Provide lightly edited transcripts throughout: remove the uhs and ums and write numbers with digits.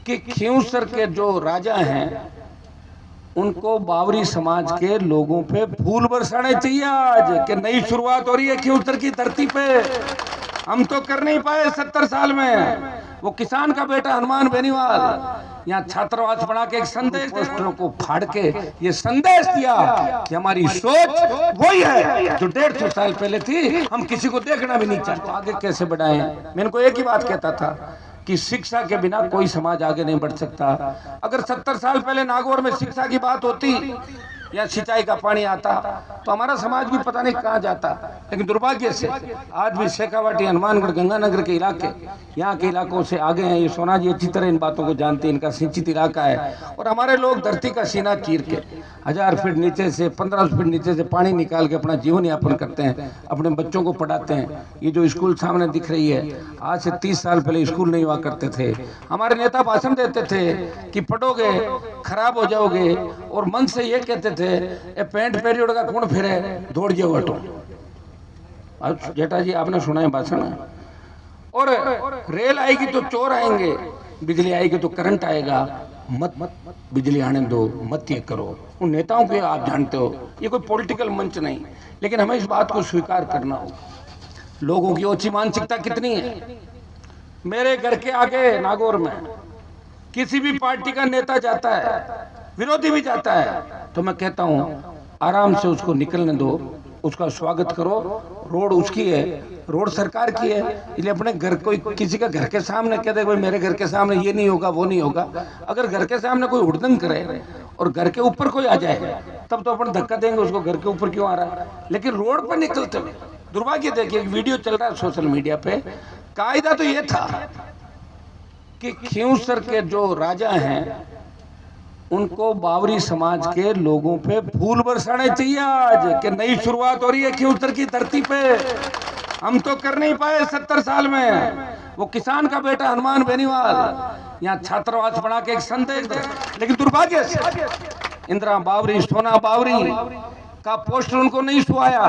कि खींवसर के जो राजा हैं उनको बावरी समाज के लोगों पे फूल बरसाने चाहिए आज कि नई शुरुआत हो रही है खींवसर की धरती पे। हम तो कर नहीं पाए 70 साल में। वो किसान का बेटा हनुमान बेनीवाल यहाँ छात्रावास बना के एक संदेश, पोस्टरों को फाड़ के ये संदेश दिया कि हमारी सोच वही है जो 150 साल पहले थी, हम किसी को देखना भी नहीं चाहते। आगे कैसे बढ़ाएं? मैं इनको एक ही बात कहता था कि शिक्षा के बिना कोई समाज आगे नहीं बढ़ सकता। अगर 70 साल पहले नागौर में शिक्षा की बात होती या सिंचाई का पानी आता तो हमारा समाज भी पता नहीं कहाँ जाता। लेकिन दुर्भाग्य से आज भी शेखावाटी, हनुमानगढ़, गंगानगर के इलाके, यहाँ के इलाकों से आगे हैं। ये सोना जी अच्छी तरह इन बातों को जानते हैं, इनका सिंचित इलाका है। और हमारे लोग धरती का सीना चीर के 1000 फीट नीचे से, 1500 फीट नीचे से पानी निकाल के अपना जीवन यापन करते हैं, अपने बच्चों को पढ़ाते हैं। ये जो स्कूल सामने दिख रही है, आज से 30 साल पहले स्कूल नहीं हुआ करते थे। हमारे नेता भाषण देते थे कि पढ़ोगे खराब हो जाओगे, और मन से ये कहते थे ए पैंट पीरियड का कौन फिरे दौड़ जाओ हटो। आज जेठा जी आपने सुना है भाषण। और रेल आएगी तो चोर आएंगे, बिजली आएगी तो करंट आएगा, मत बिजली आने दो, मत ये करो। उन नेताओं के आप जानते हो ये कोई पॉलिटिकल मंच नहीं, लेकिन हमें इस बात को स्वीकार करना होगा। लोगों की ओछी मानसिकता कितनी है। मेरे घर के आगे नागौर में किसी भी पार्टी का नेता जाता है, विरोधी भी जाता है, तो मैं कहता हूं आराम से उसको निकलने दो, उसका स्वागत करो। रोड उसकी है, रोड सरकार की है, इसलिए अपने घर, कोई किसी का घर के सामने कह दे भाई मेरे घर के सामने ये नहीं होगा वो नहीं होगा। अगर घर के सामने कोई हुड़दंग करे और घर के ऊपर कोई आ जाए तब तो अपन धक्का देंगे उसको, घर के ऊपर क्यों आ रहा है। लेकिन रोड पर निकलते हुए दुर्भाग्य, देखिए एक वीडियो चल रहा है सोशल मीडिया पे। कायदा तो ये था कि खींवसर के जो राजा हैं उनको बावरी समाज के लोगों पे फूल बरसाने चाहिए आज कि नई शुरुआत हो रही है खींवसर की धरती पे। हम तो कर नहीं पाए 70 साल में। वो किसान का बेटा हनुमान बेनीवाल यहाँ छात्रावास बना के एक संदेश दे। लेकिन दुर्भाग्य से इंदिरा बावरी, सोना बावरी का पोस्टर उनको नहीं सुहाया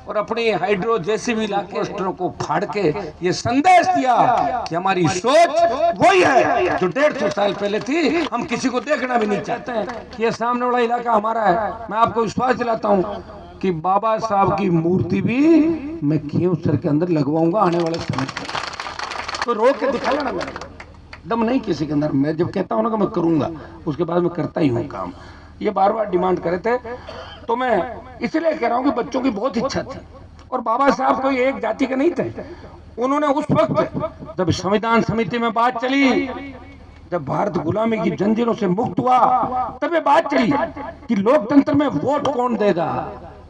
और अपनी हाइड्रो जेसीबी लाके पोस्टरों को फाड़ के ये संदेश दिया कि हमारी सोच वही है जो 150 साल पहले थी, हम किसी को देखना भी नहीं चाहते हैं। ये सामने वाला इलाका हमारा है। मैं आपको विश्वास दिलाता हूँ कि बाबा साहब की मूर्ति भी मैं खींवसर के अंदर लगवाऊंगा आने वाले समय पर। तो रोक के दिखा लेना, मेरा दम नहीं किसी के अंदर। मैं जब कहता हूँ ना कि मैं करूंगा, उसके बाद मैं करता ही हूँ काम। ये बार बार डिमांड करे थे, तो मैं इसलिए कह रहा हूँ कि बच्चों की बहुत इच्छा थी। और बाबा साहब कोई एक जाति के नहीं थे। उन्होंने उस वक्त जब संविधान समिति में बात चली, जब भारत गुलामी की जंजीरों से मुक्त हुआ, तब ये बात चली कि लोकतंत्र में वोट कौन देगा।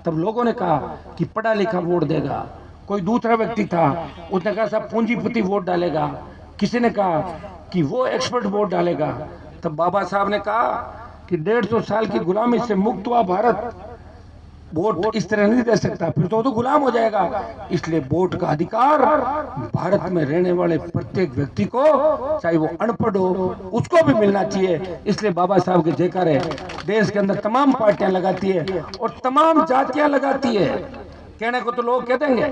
तब लोगों ने कहा कि पढ़ा लिखा वोट देगा। कोई दूसरा व्यक्ति था, उसने कहा साहब पूंजीपति वोट डालेगा। किसी ने कहा कि वो एक्सपर्ट वोट डालेगा। तब बाबा साहब ने कहा कि 150 साल की गुलामी से मुक्त हुआ भारत वोट इस तरह नहीं दे सकता, फिर तो गुलाम हो जाएगा। इसलिए वोट का अधिकार भारत में रहने वाले प्रत्येक व्यक्ति को, चाहे वो अनपढ़ हो, उसको भी मिलना चाहिए। इसलिए बाबा साहब के जयकारे देश के अंदर तमाम पार्टियां लगाती है और तमाम जातियां लगाती है। कहने को तो लोग कह देंगे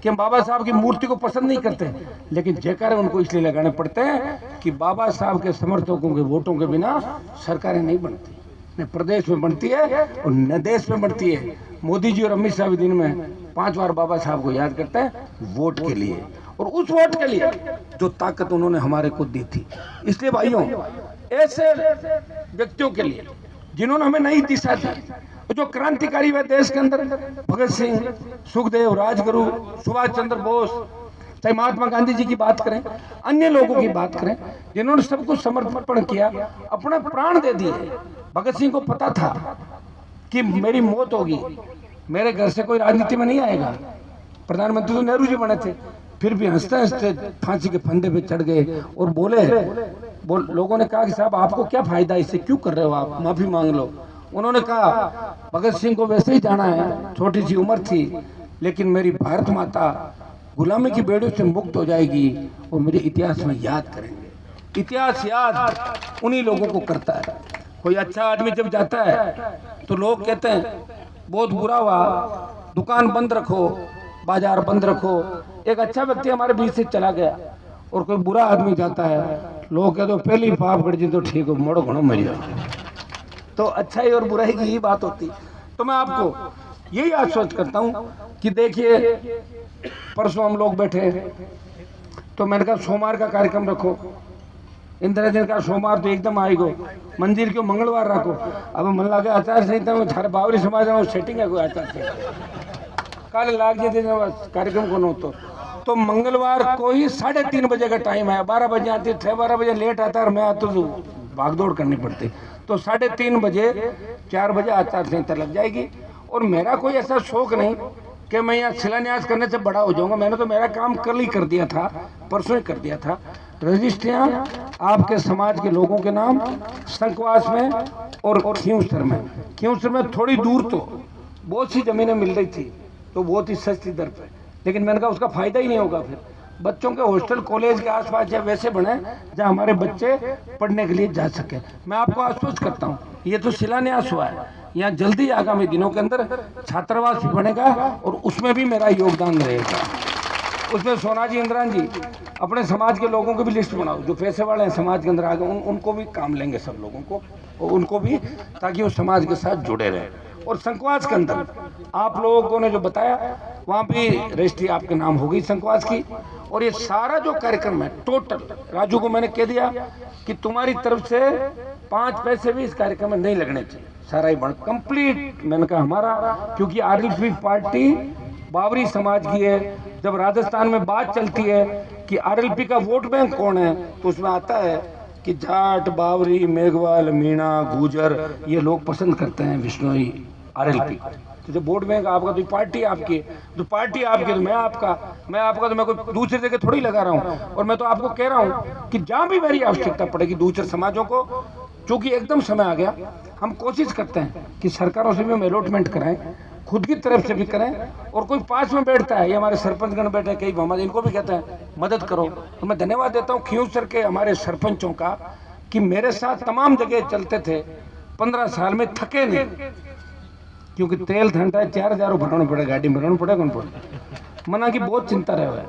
कि हम बाबा साहब की मूर्ति को पसंद नहीं करते, लेकिन जयकारे उनको इसलिए लगाने पड़ते हैं कि बाबा साहब के समर्थकों के वोटों के बिना सरकारें नहीं बनती, न प्रदेश में बनती है और न देश में बनती है। मोदी जी और अमित शाह भी दिन में 5 बार बाबा साहब को याद करते हैं वोट के लिए, और उस वोट के लिए जो ताकत उन्होंने हमारे को दी थी। इसलिए भाइयों, ऐसे व्यक्तियों के लिए जिन्होंने हमें नई दिशा दी, जो क्रांतिकारी हुए देश के अंदर, भगत सिंह, सुखदेव, राजगुरु, सुभाष चंद्र बोस, चाहे महात्मा गांधी जी की बात करें, अन्य लोगों की बात करें, जिन्होंने सब कुछ समर्पण किया, अपना प्राण दे दिए। भगत सिंह को पता था कि मेरी मौत होगी, मेरे घर से कोई राजनीति में नहीं आएगा। प्रधानमंत्री तो नेहरू जी बने थे, फिर भी हंसते हंसते फांसी के फंदे पे चढ़ गए और बोले। लोगों ने कहा कि साहब आपको क्या फायदा, इससे क्यों कर रहे हो आप, माफी मांग लो। उन्होंने कहा भगत सिंह को वैसे ही जाना है, छोटी सी उम्र थी, लेकिन मेरी भारत माता गुलामी की बेड़ियों से मुक्त हो जाएगी और मुझे इतिहास में याद करेंगे। इतिहास याद उन्हीं लोगों को करता है। कोई अच्छा आदमी जब जाता है तो लोग कहते हैं बहुत बुरा हुआ, दुकान बंद रखो, बाजार बंद रखो। एक अच्छा व्यक्ति हमारे बीच से चला गया और कोई बुरा आदमी जाता है, लोग कहते पहले ही पाप कर जी तो ठीक हो, मोड़ो घणो मर जाओ। तो अच्छाई और बुराई की ही बात होती। तो मैं आपको यही आश्वस्त करता हूँ कि देखिए, परसों हम लोग बैठे तो मैंने कहा सोमवार का कार्यक्रम रखो, इंदिरा दिन का सोमवार तो एकदम आएगो, मंदिर क्यों मंगलवार रखो। अब मन लगे आचार संहिता में थारे बावरी समाज में सेटिंग है कोई आचार संहिता काले लाग जाते कार्यक्रम को न तो मंगलवार को ही 3:30 बजे का टाइम है। 12 बजे आती है, 12 बजे लेट आता है और मैं आता तो भागदौड़ करनी पड़ती। तो 3:30 बजे 4 बजे आचार संहिता लग जाएगी। और मेरा कोई ऐसा शौक नहीं कि मैं यहाँ शिलान्यास करने से बड़ा हो जाऊंगा। मैंने तो मेरा काम कल ही कर दिया था, परसों ही कर दिया था। रजिस्ट्रियाँ आपके समाज के लोगों के नाम संकवास में और खींवसर में थोड़ी दूर तो बहुत सी जमीनें मिल रही थी, तो बहुत ही सस्ती दर पे, लेकिन मैंने कहा उसका फायदा ही नहीं होगा। फिर बच्चों के हॉस्टल कॉलेज के आसपास या वैसे बने जहां हमारे बच्चे पढ़ने के लिए जा सके। मैं आपको आश्वस्त करता हूं, ये तो शिलान्यास हुआ है, यहाँ जल्दी आगामी दिनों के अंदर छात्रावास भी बनेगा और उसमें भी मेरा योगदान रहेगा। उसमें सोना जी, इंदिरा जी, अपने समाज के लोगों की भी लिस्ट बनाओ जो पैसे वाले हैं समाज के अंदर आगे, उनको भी काम लेंगे, सब लोगों को, और उनको भी, ताकि वो समाज के साथ जुड़े रहे। और संकवास के अंदर आप लोगों ने जो बताया वहाँ भी रजिस्ट्री आपके नाम हो गई संकवास की। और ये सारा जो कार्यक्रम है टोटल, राजू को मैंने कह दिया कि तुम्हारी तरफ से 5 पैसे भी इस कार्यक्रम में नहीं लगने चाहिए, सारा ही बन कंप्लीट। मैंने कहा हमारा, क्योंकि आरएलपी पार्टी बावरी समाज की है। जब राजस्थान में बात चलती है कि आरएलपी का वोट बैंक कौन है, तो उसमें आता है कि जाट, बावरी, मेघवाल, मीणा, गुजर, ये लोग पसंद करते हैं विष्णोई आरएलपी। तो जब वोट बैंक आपका, तो पार्टी आपकी, तो पार्टी आपकी, तो मैं आपका तो मैं कोई दूसरी जगह थोड़ी लगा रहा हूँ। और मैं तो आपको कह रहा हूँ कि जहाँ भी मेरी आवश्यकता पड़ेगी दूसरे समाजों को, चूंकि एकदम समय आ गया, हम कोशिश करते हैं कि सरकारों से भी हम अलॉटमेंट कराएं, खुद की तरफ से भी करें। और कोई पास में बैठता है, ये हमारे सरपंचगण बैठे हैं, कई हमारे, इनको भी कहते हैं मदद करो। तो मैं धन्यवाद देता हूँ खींवसर के हमारे सरपंचों का कि मेरे साथ तमाम जगह चलते थे, 15 साल में थके नहीं। क्योंकि तेल ठंडा है, 4000 भरना पड़े, गाड़ी में भरना पड़े, कौन पड़े, मना की बहुत चिंता रहे हुए।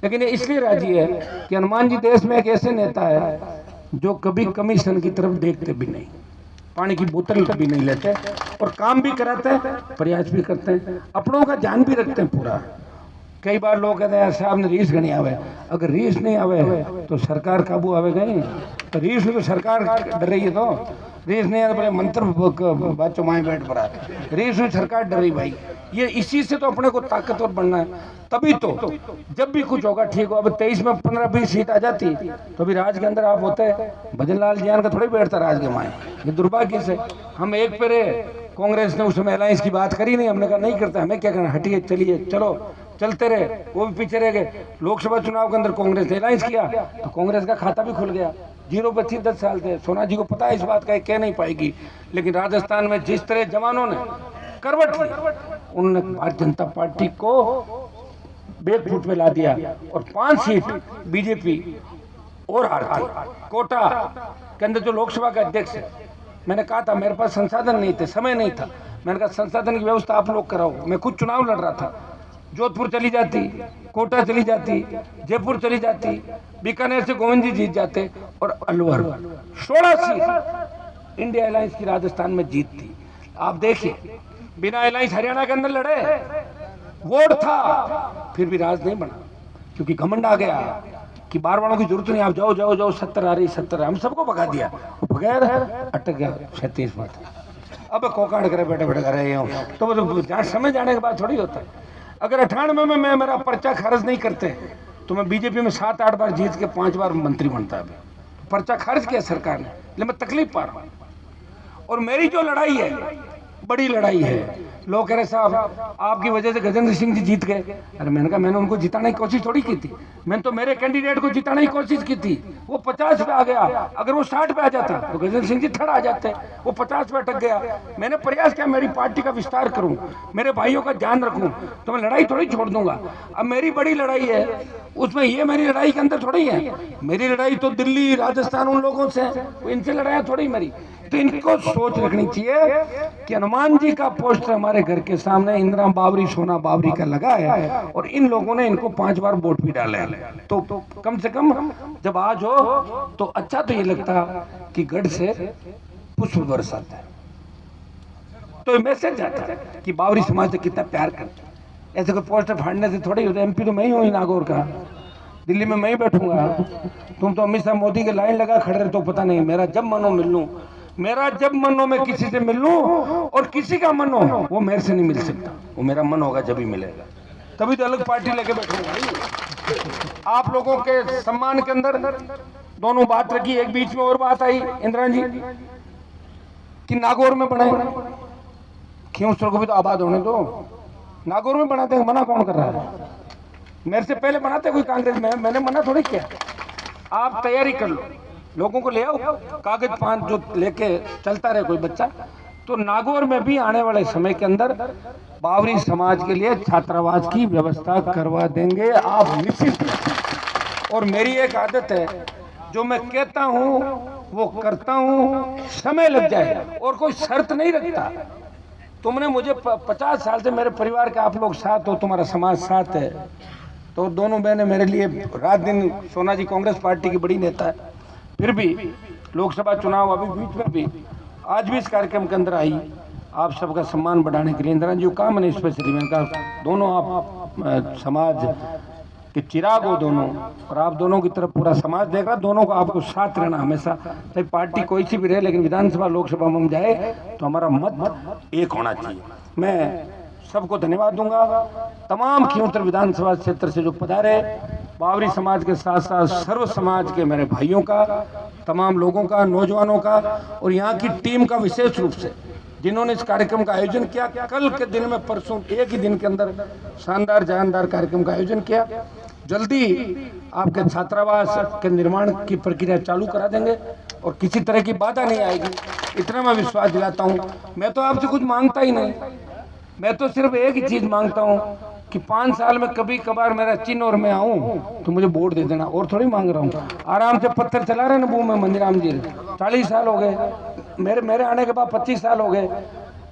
लेकिन ये इसलिए राजी है कि हनुमान जी देश में एक ऐसे नेता है जो कभी कमीशन की तरफ देखते भी नहीं, पानी की बोतल कभी नहीं लेते, और काम भी कराते हैं, प्रयास भी करते हैं, अपनों का ध्यान भी रखते हैं पूरा। कई बार लोग कहते हैं साहब ने रीस गणी आवे, अगर रीस नहीं आवे तो सरकार काबू आवे गई, तो रीस में तो सरकार डर रही है। तो रीस नहीं आवे, मंत्र बच्चों माए बैठ पड़ा, रीस में सरकार डर रही भाई। ये इसी से तो अपने को ताकतवर बनना है, तभी तो जब भी कुछ होगा ठीक हो। अब 23 में 15-20 सीट आ जाती तो अभी राज के अंदर आप होते, भजन लाल जियान का थोड़ी बैठता राज के माए। ये दुर्भाग्य से हम एक पे रहे, कांग्रेस ने उस समय अलायंस की बात करी नहीं, हमने कहा नहीं करता, हमें क्या करना, हटिए, चलिए, चलो, चलते रहे, वो भी पीछे रह गए। लोकसभा चुनाव के अंदर कांग्रेस ने अलायंस किया तो कांग्रेस का खाता भी खुल गया, 0 पे थी 10 साल थे। सोना जी को पता है इस बात का, कह नहीं पाएगी, लेकिन राजस्थान में जिस तरह जवानों ने करवट ली, उन्होंने भारतीय जनता पार्टी को बैकफुट पे ला दिया और 5 सीट बीजेपी और हारती। कोटा के अंदर जो लोकसभा का अध्यक्ष है, मैंने कहा था मेरे पास संसाधन नहीं थे, समय नहीं था, मैंने कहा संसाधन की व्यवस्था आप लोग कराओ। मैं खुद चुनाव लड़ रहा था, जोधपुर चली जाती, कोटा चली जाती, जयपुर चली जाती, बीकानेर से गोविंद जी जीत जाते, और अलवर 16 सीट इंडिया अलायंस की राजस्थान में जीत थी। आप देखिए, बिना अलायंस हरियाणा के अंदर लड़े, वोट था, फिर भी राज नहीं बना, क्योंकि घमंड आ गया कि बार वालों की जरूरत नहीं, आप जाओ जाओ जाओ, 70 आ रही, 70, हम सबको भगा दिया, बगैर अटक गया 36 बात। अब कोकाड़ करे बैठे बैठे कर रहे हो, तो समय जाने के बाद थोड़ी होता है। अगर 98 में मैं मेरा पर्चा खारिज नहीं करते तो मैं बीजेपी में 7-8 बार जीत के 5 बार मंत्री बनता है। पर्चा खारिज किया सरकार ने, लेकिन मैं तकलीफ पा रहा हूँ। और मेरी जो लड़ाई है, बड़ी लड़ाई है। लोग कह रहे साहब आपकी वजह से गजेंद्र सिंह जी जीत गए। अरे मैंने कहा मैंने उनको जिताने की कोशिश थोड़ी की थी, मैंने तो मेरे कैंडिडेट को जिताने की कोशिश की थी। वो 50 पे आ गया, अगर वो 60 पे आ जाता तो गजेंद्र सिंह जी थर्ड आ जाते, वो 50 पे अटक गया। मैंने प्रयास किया मेरी पार्टी का विस्तार करूं, मेरे भाइयों का ध्यान रखूं, तो मैं लड़ाई थोड़ी छोड़ दूंगा। अब मेरी बड़ी लड़ाई है, उसमें ये मेरी लड़ाई के अंदर थोड़ी है। मेरी लड़ाई तो दिल्ली, राजस्थान, उन लोगों से है, इनसे लड़ाई थोड़ी मेरी। तो इनको सोच रखनी चाहिए कि हनुमान जी का पोस्टर हमारे हमारे घर के सामने इंदिरा बावरी सोना बावरी का लगा है और इन लोगों ने इनको 5 बार वोट भी डाले हैं। तो कम से कम जब आज हो तो अच्छा तो ये लगता कि गढ़ से पुष्प बरसाता है, तो मैसेज जाता है कि बावरी समाज से कितना प्यार करते हैं। ऐसे कोई पोस्टर फाड़ने से थोड़ी होता है। एमपी तो मैं ही हूँ नागौर का, दिल्ली में मैं ही बैठूंगा। तुम तो अमित शाह मोदी के लाइन लगा खड़े रहे तो पता नहीं। मेरा जब मन हो मिल लूं, मेरा जब मन हो मैं किसी से मिल लूं, और किसी का मन हो वो मेरे से नहीं मिल सकता। वो मेरा मन होगा जब ही मिलेगा, तभी तो अलग पार्टी लेके बैठूंगा। आप लोगों के सम्मान के अंदर दोनों बात रखी। एक बीच में और बात आई इंदिरा जी कि नागौर में बने, क्यों को भी तो आबाद होने दो। नागौर में बनाते हैं, मना कौन कर रहा है? मेरे से पहले बनाते कोई कांग्रेस में, मैंने मना थोड़ी किया। आप तैयारी कर लो, लोगों को ले आओ, कागज पान जो लेके चलता रहे कोई बच्चा। तो नागौर में भी आने वाले समय के अंदर बावरी समाज के लिए छात्रावास की व्यवस्था करवा देंगे, आप निश्चित। और मेरी एक आदत है, जो मैं कहता हूँ वो करता हूँ, समय लग जाए और कोई शर्त नहीं रखता। तुमने मुझे 50 साल से मेरे परिवार के आप लोग साथ हो, तुम्हारा समाज साथ है, तो दोनों बहनें मेरे लिए रात दिन। सोना जी कांग्रेस पार्टी की बड़ी नेता है, फिर भी लोकसभा चुनाव अभी बीच में भी आज भी इस कार्यक्रम के अंदर आई आप सबका सम्मान बढ़ाने के लिए। इंदिरा जी को कहा मैंने स्पेशली, मैंने कहा दोनों आप समाज के चिराग हो दोनों, और आप दोनों की तरफ पूरा समाज देख रहा, दोनों को आपको साथ रहना हमेशा। चाहे पार्टी कोई सी भी रहे, लेकिन विधानसभा लोकसभा में हम जाए तो हमारा मत एक होना चाहिए। मैं सबको धन्यवाद दूंगा, तमाम खियोतर विधानसभा क्षेत्र से जो पधारे, बावरी समाज के साथ साथ सर्व समाज के मेरे भाइयों का, तमाम लोगों का, नौजवानों का, और यहाँ की टीम का विशेष रूप से जिन्होंने इस कार्यक्रम का आयोजन किया। कल के दिन में, परसों एक ही दिन के अंदर शानदार जानदार कार्यक्रम का आयोजन किया। जल्दी आपके छात्रावास के निर्माण की प्रक्रिया चालू करा देंगे और किसी तरह की बाधा नहीं आएगी, इतना मैं विश्वास दिलाता हूँ। मैं तो आपसे कुछ मांगता ही नहीं, मैं तो सिर्फ एक ही चीज मांगता हूँ कि 5 साल में कभी कभार मेरा चिन्ह और मैं आऊँ तो मुझे वोट दे देना, और थोड़ी मांग रहा हूँ। आराम से पत्थर चला रहे नबू में मंदिराम जी, 40 साल हो गए, मेरे आने के बाद 25 साल हो गए।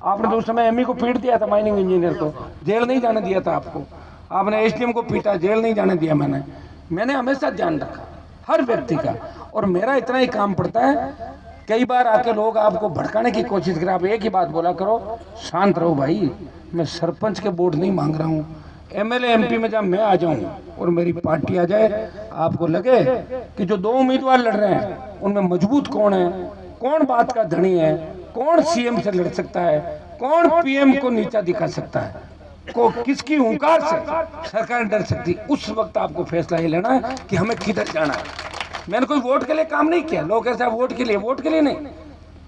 आपने तो उस समय एमई को पीट दिया था, माइनिंग इंजीनियर को जेल नहीं जाने दिया था आपको, आपने एसडीएम को पीटा, जेल नहीं जाने दिया। मैंने हमेशा ध्यान रखा हर व्यक्ति का, और मेरा इतना ही काम पड़ता है। कई बार आके लोग आपको भड़काने की कोशिश करें, आप एक ही बात बोला करो, शांत रहो भाई, मैं सरपंच के वोट नहीं मांग रहा हूँ। एमएलए एमपी में जब मैं आ जाऊं और मेरी पार्टी आ जाए, आपको लगे कि जो 2 उम्मीदवार लड़ रहे हैं उनमें मजबूत कौन है, कौन बात का धनी है, कौन सीएम से लड़ सकता है, कौन पीएम को नीचा दिखा सकता है, को किसकी हुंकार से सरकार डर सकती, उस वक्त आपको फैसला ये लेना है कि हमें किधर जाना है। मैंने कोई वोट के लिए काम नहीं किया, लोग ऐसा वोट के लिए नहीं।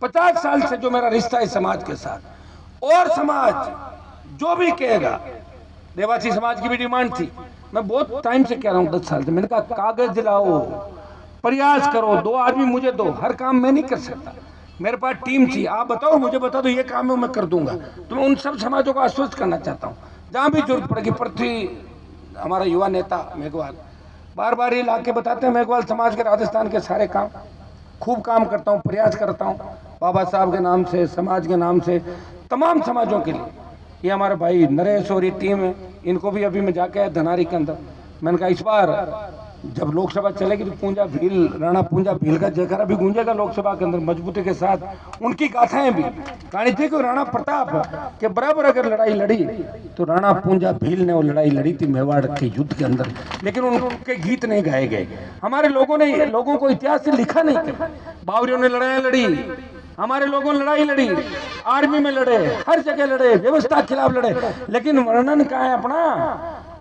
50 साल से जो मेरा रिश्ता है समाज के साथ, और समाज जो भी कहेगा, देवासी समाज की भी डिमांड थी, मैं बहुत टाइम से कह रहा हूँ, 10 साल से। मैंने कहा कागज दिलाओ, प्रयास करो, 2 आदमी मुझे दो, हर काम मैं नहीं कर सकता, मेरे पास टीम थी, आप बताओ, मुझे बता दो ये काम है मैं कर दूंगा। तो मैं उन सब समाजों को आश्वस्त करना चाहता हूँ, जहाँ भी जरूरत पड़ेगी। पृथ्वी हमारा युवा नेता मेघवाल बार बार ये ला के बताते हैं, मेघवाल समाज के राजस्थान के सारे काम खूब काम करता हूँ, प्रयास करता हूँ, बाबा साहब के नाम से, समाज के नाम से, तमाम समाजों के लिए। ये हमारे भाई नरेश और ये टीम है, इनको भी अभी मैं जाके आया धनारी के अंदर। मैंने कहा इस बार जब लोकसभा चलेगी तो पूंजा भील, राणा पूंजा भील का जयकारा भी गूंजेगा लोकसभा के अंदर, मजबूती के साथ। उनकी गाथाएं भी कहानी थी कि राणा प्रताप के बराबर अगर लड़ाई लड़ी तो राणा पूंजा भील ने वो लड़ाई लड़ी थी मेवाड़ के युद्ध के अंदर, लेकिन उनके गीत नहीं गाए गए। हमारे लोगों को इतिहास से लिखा नहीं था। बावरियों ने लड़ाई लड़ी, हमारे लोगों ने लड़ाई लड़ी, आर्मी में लड़े, हर जगह लड़े, व्यवस्था के खिलाफ लड़े, लेकिन वर्णन कहाँ है अपना?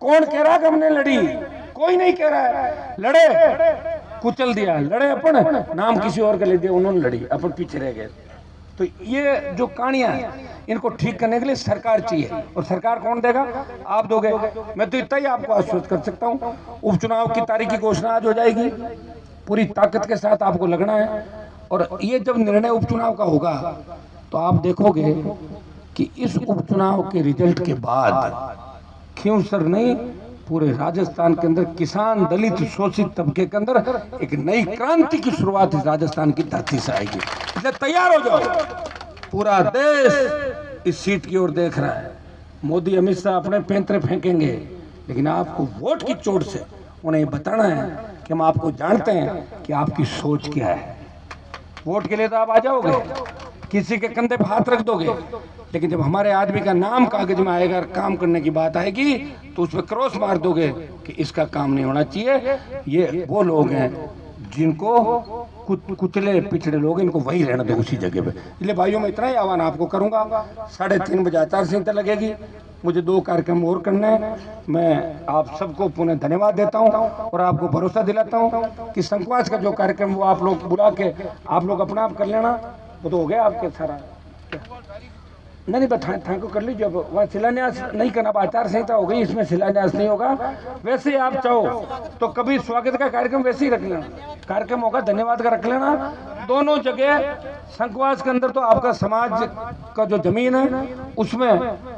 कौन कह रहा कि हमने लड़ी? कोई नहीं कह रहा है। लड़े, कुचल दिया, लड़े अपन, नाम किसी और का ले दिया, उन्होंने लड़ी, अपन पीछे रह गए। तो ये जो कहानियां हैं, इनको ठीक करने के लिए सरकार चाहिए, और सरकार कौन देगा? आप दोगे। मैं तो इतना ही आपको आश्वस्त कर सकता हूँ, उपचुनाव की तारीख की घोषणा आज हो जाएगी, पूरी ताकत के साथ आपको लगना है। और ये जब निर्णय उपचुनाव का होगा तो आप देखोगे कि इस उपचुनाव के रिजल्ट के बाद खियोसर नहीं, पूरे राजस्थान के अंदर किसान, दलित, शोषित तबके के अंदर एक नई क्रांति की शुरुआत इस राजस्थान की धरती से आएगी। इसलिए तैयार हो जाओ, पूरा देश इस सीट की ओर देख रहा है। मोदी अमित शाह अपने पैंतरे फेंकेंगे, लेकिन आपको वोट की चोट से उन्हें बताना है कि हम आपको जानते हैं कि आपकी सोच क्या है। वोट के लिए तो आप आ जाओगे, किसी के कंधे पे हाथ रख दोगे, लेकिन जब हमारे आदमी का नाम कागज में आएगा, काम करने की बात आएगी, तो उस पर क्रॉस मार दोगे कि इसका काम नहीं होना चाहिए। ये वो लोग हैं जिनको कुचले पिछड़े लोग, इनको वही रहना दो उसी जगह पे। इसलिए भाइयों मैं इतना ही आह्वान आपको करूंगा, 3:30 बजे आचार संहिता लगेगी, मुझे 2 कार्यक्रम और करने हैं। मैं आप सबको पुनः धन्यवाद देता हूं और आपको भरोसा दिलाता हूं कि संकवास का जो कार्यक्रम वो आप लोग बुला के आप लोग अपना आप कर लेना, वो तो हो गया आपके सारा। नहीं ठाकुर कर लीजिए, वहाँ शिलान्यास नहीं करना, आचार संहिता हो गई, इसमें शिलान्यास नहीं होगा। वैसे ही आप चाहो तो कभी स्वागत का कार्यक्रम वैसे ही रख लेना, कार्यक्रम होगा धन्यवाद का रख लेना। दोनों जगह संकवास के अंदर तो आपका समाज का जो जमीन है उसमें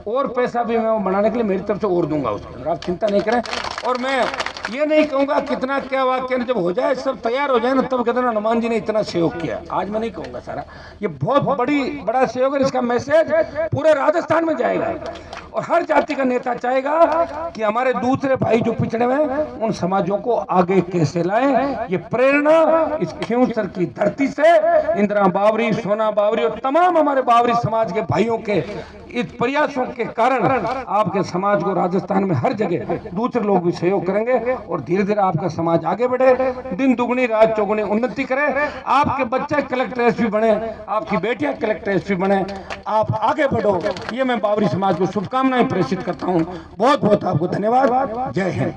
और पैसा भी मैं बनाने के लिए मेरी तरफ से और दूंगा, उसके अंदर आप चिंता नहीं करें। और मैं ये नहीं कहूंगा कितना क्या वाक्य, जब हो जाए सब तैयार हो जाए ना, तब कहते ना हनुमान जी ने इतना सहयोग किया। आज मैं नहीं कहूंगा सारा, ये बहुत बड़ा सहयोग है, इसका मैसेज पूरे राजस्थान में जाएगा और हर जाति का नेता चाहेगा कि हमारे दूसरे भाई जो पिछड़े हुए हैं उन समाजों को आगे कैसे लाएं। ये प्रेरणा इस खिंवसर की धरती से इंदिरा बावरी, सोना बावरी और तमाम हमारे बावरी समाज के भाइयों के इस प्रयासों के कारण आपके समाज को राजस्थान में हर जगह दूसरे लोग भी सहयोग करेंगे और धीरे धीरे आपका समाज आगे बढ़े, दिन दुगनी रात चौगुनी उन्नति करे, आपके बच्चे कलेक्टर एसपी बने, आपकी बेटियां कलेक्टर एसपी बने, आप आगे बढ़ो। ये मैं बावरी समाज को शुभकामनाएं प्रेषित करता हूं। बहुत बहुत आपको धन्यवाद। जय हिंद।